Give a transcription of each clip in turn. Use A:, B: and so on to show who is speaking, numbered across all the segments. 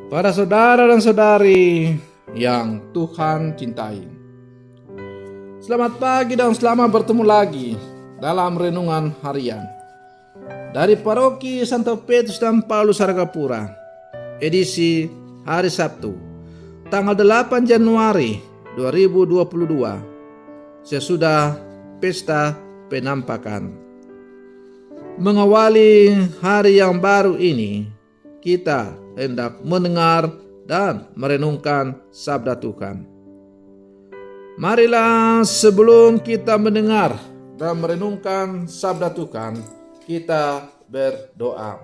A: Para saudara dan saudari yang Tuhan cintai, selamat pagi dan selamat bertemu lagi dalam renungan harian dari Paroki Santo Petrus dan Paulus Hargapura, edisi hari Sabtu, tanggal 8 Januari 2022, sesudah pesta penampakan. Mengawali hari yang baru ini, kita hendak mendengar dan merenungkan sabda Tuhan. Marilah sebelum kita mendengar dan merenungkan sabda Tuhan, kita berdoa.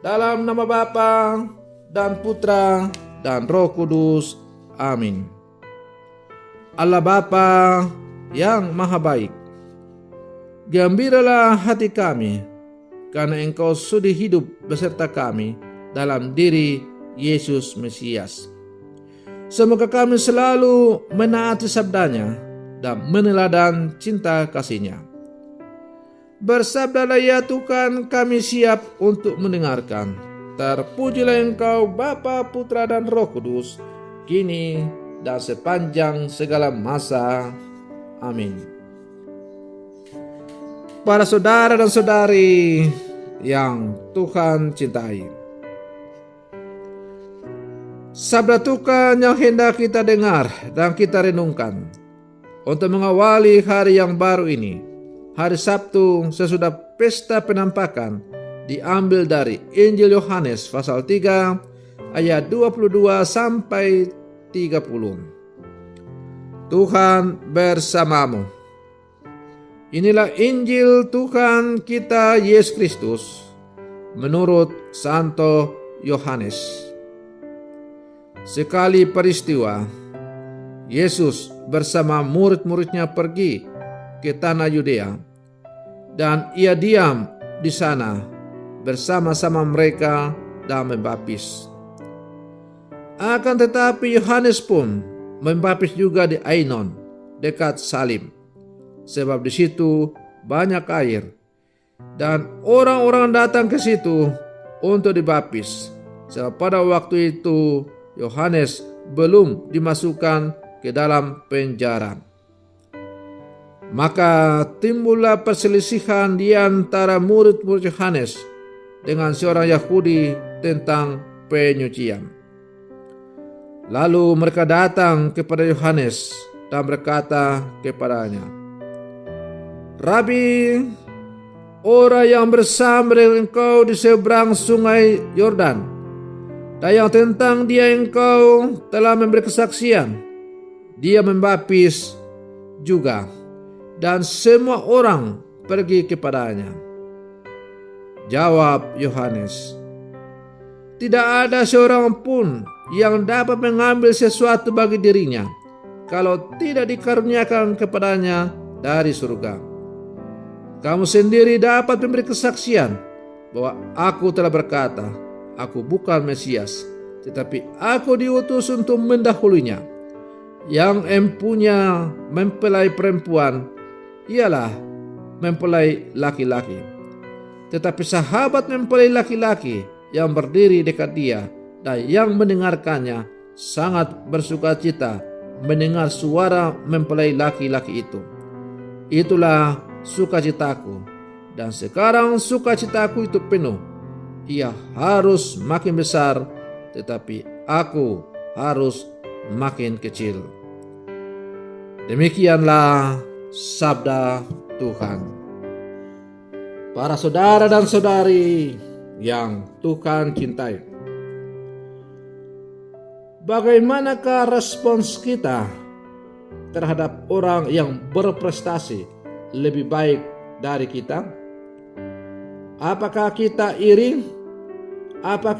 A: Dalam nama Bapa dan Putra dan Roh Kudus. Amin. Allah Bapa yang Maha Baik, gembiralah hati kami karena Engkau sudi hidup beserta kami dalam diri Yesus Mesias. Semoga kami selalu menaati sabdanya dan meneladan cinta kasih-Nya. Bersabdalah ya Tuhan, kami siap untuk mendengarkan. Terpujilah Engkau Bapa, Putra dan Roh Kudus, kini dan sepanjang segala masa. Amin. Para saudara dan saudari yang Tuhan cintai, sabda Tuhan yang hendak kita dengar dan kita renungkan untuk mengawali hari yang baru ini, hari Sabtu sesudah pesta penampakan, diambil dari Injil Yohanes pasal 3 ayat 22 sampai 30. Tuhan bersamamu. Inilah Injil Tuhan kita Yesus Kristus menurut Santo Yohanes. Sekali peristiwa, Yesus bersama murid-muridnya pergi ke tanah Yudea, dan ia diam di sana bersama-sama mereka dan membaptis. Akan tetapi Yohanes pun membaptis juga di Ainon, dekat Salim, sebab di situ banyak air, dan orang-orang datang ke situ untuk dibaptis. Sebab pada waktu itu Yohanes belum dimasukkan ke dalam penjara. Maka timbullah perselisihan di antara murid-murid Yohanes dengan seorang Yahudi tentang penyucian. Lalu mereka datang kepada Yohanes dan berkata kepadanya, Rabi, orang yang bersama dengan engkau di seberang sungai Yordan, dan yang tentang dia engkau telah memberi kesaksian, dia membaptis juga, dan semua orang pergi kepadanya. Jawab Yohanes, tidak ada seorang pun yang dapat mengambil sesuatu bagi dirinya kalau tidak dikaruniakan kepadanya dari surga. Kamu sendiri dapat memberi kesaksian bahwa aku telah berkata, aku bukan Mesias, tetapi aku diutus untuk mendahulunya. Yang empunya mempelai perempuan, ialah mempelai laki-laki. Tetapi sahabat mempelai laki-laki yang berdiri dekat dia dan yang mendengarkannya sangat bersukacita mendengar suara mempelai laki-laki itu. Itulah sukacitaku, dan sekarang sukacitaku itu penuh. Ia harus makin besar, tetapi aku harus makin kecil. Demikianlah sabda Tuhan. Para saudara dan saudari yang Tuhan cintai, bagaimanakah respons kita terhadap orang yang berprestasi lebih baik dari kita? Apakah kita iri? Apakah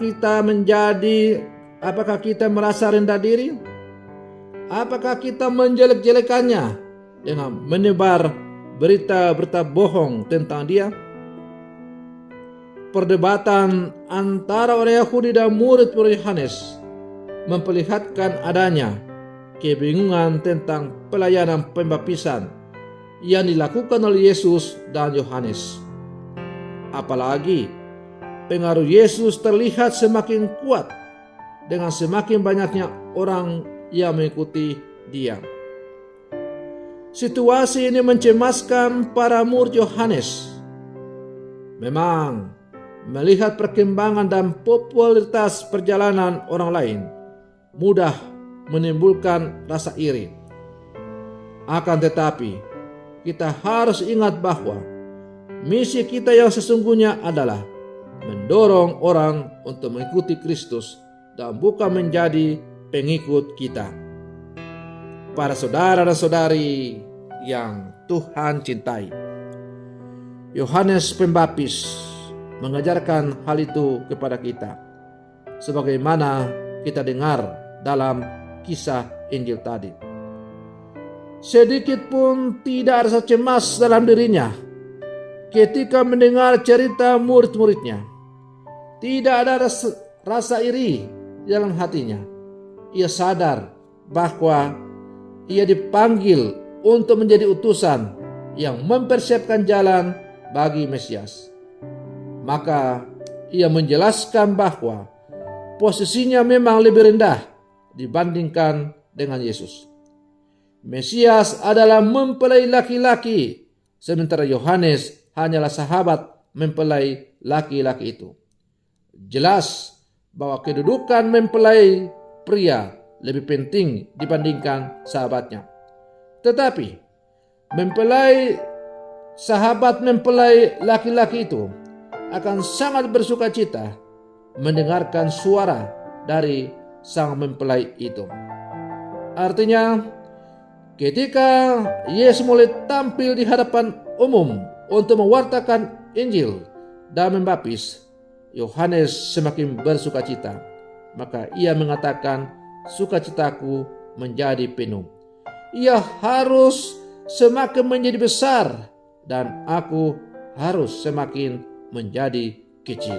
A: kita merasa rendah diri? Apakah kita menjelek-jelekannya dengan menebar berita-berita bohong tentang dia? Perdebatan antara orang Yahudi dan murid-murid Yohanes memperlihatkan adanya kebingungan tentang pelayanan pembaptisan yang dilakukan oleh Yesus dan Yohanes. Apalagi pengaruh Yesus terlihat semakin kuat dengan semakin banyaknya orang yang mengikuti dia. Situasi ini mencemaskan para murid Yohanes. Memang, melihat perkembangan dan popularitas perjalanan orang lain mudah menimbulkan rasa iri. Akan tetapi, kita harus ingat bahwa misi kita yang sesungguhnya adalah mendorong orang untuk mengikuti Kristus dan bukan menjadi pengikut kita. Para saudara dan saudari yang Tuhan cintai, Yohanes Pembaptis mengajarkan hal itu kepada kita, sebagaimana kita dengar dalam kisah Injil tadi. Sedikit pun tidak rasa cemas dalam dirinya ketika mendengar cerita murid-muridnya. Tidak ada rasa iri dalam hatinya. Ia sadar bahwa ia dipanggil untuk menjadi utusan yang mempersiapkan jalan bagi Mesias. Maka ia menjelaskan bahwa posisinya memang lebih rendah dibandingkan dengan Yesus. Mesias adalah mempelai laki-laki, sementara Yohanes hanyalah sahabat mempelai laki-laki itu. Jelas bahwa kedudukan mempelai pria lebih penting dibandingkan sahabatnya. Tetapi sahabat mempelai laki-laki itu akan sangat bersuka cita mendengarkan suara dari sang mempelai itu. Artinya, ketika Yesus mulai tampil di hadapan umum untuk mewartakan Injil dan membaptis, Yohanes semakin bersuka cita. Maka ia mengatakan, sukacitaku menjadi penuh. Ia harus semakin menjadi besar dan aku harus semakin menjadi kecil.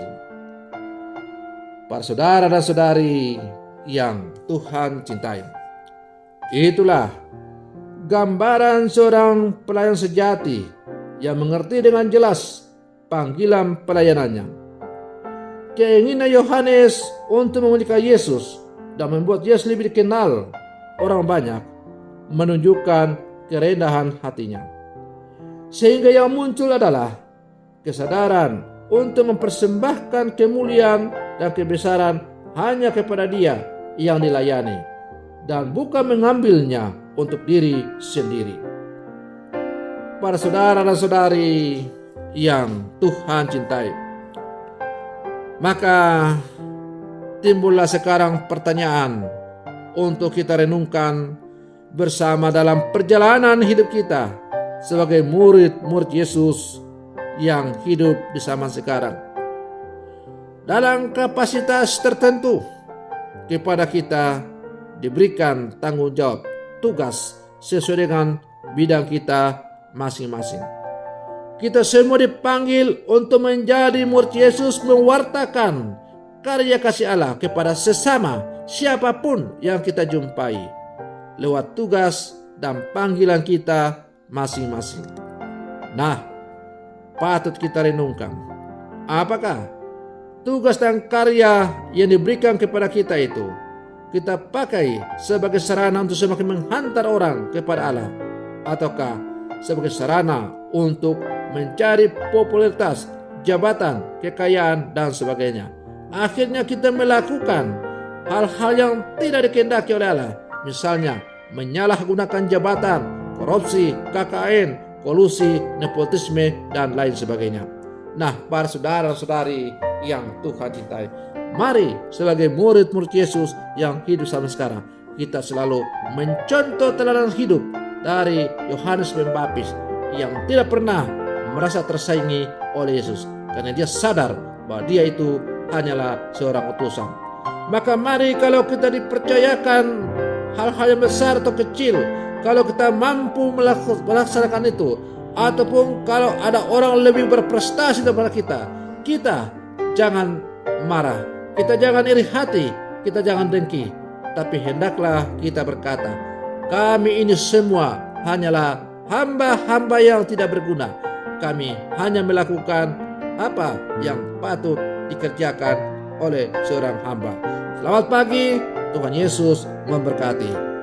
A: Para saudara dan saudari yang Tuhan cintai, itulah gambaran seorang pelayan sejati yang mengerti dengan jelas panggilan pelayanannya. Keinginan Yohanes untuk memuliakan Yesus dan membuat Yesus lebih dikenal orang banyak menunjukkan kerendahan hatinya. Sehingga yang muncul adalah kesadaran untuk mempersembahkan kemuliaan dan kebesaran hanya kepada Dia yang dilayani dan bukan mengambilnya untuk diri sendiri. Para saudara dan saudari yang Tuhan cintai, maka timbullah sekarang pertanyaan untuk kita renungkan bersama dalam perjalanan hidup kita sebagai murid-murid Yesus yang hidup di zaman sekarang. Dalam kapasitas tertentu, kepada kita diberikan tanggung jawab, tugas sesuai dengan bidang kita masing-masing. Kita semua dipanggil untuk menjadi murid Yesus, mewartakan karya kasih Allah kepada sesama siapapun yang kita jumpai lewat tugas dan panggilan kita masing-masing. Nah, patut kita renungkan, apakah tugas dan karya yang diberikan kepada kita itu kita pakai sebagai sarana untuk semakin menghantar orang kepada Allah, ataukah sebagai sarana untuk mencari popularitas, jabatan, kekayaan, dan sebagainya. Akhirnya kita melakukan hal-hal yang tidak dikehendaki oleh Allah, misalnya menyalahgunakan jabatan, korupsi, KKN, kolusi, nepotisme, dan lain sebagainya. Nah, para saudara-saudari yang Tuhan cintai, mari sebagai murid-murid Yesus yang hidup sampai sekarang, kita selalu mencontoh teladan hidup dari Yohanes Pembaptis yang tidak pernah merasa tersaingi oleh Yesus, karena dia sadar bahwa dia itu hanyalah seorang utusan. Maka mari, kalau kita dipercayakan hal-hal yang besar atau kecil, kalau kita mampu melaksanakan itu, ataupun kalau ada orang lebih berprestasi daripada kita jangan marah, kita jangan iri hati, kita jangan dengki, tapi hendaklah kita berkata, kami ini semua hanyalah hamba-hamba yang tidak berguna. Kami hanya melakukan apa yang patut dikerjakan oleh seorang hamba. Selamat pagi, Tuhan Yesus memberkati.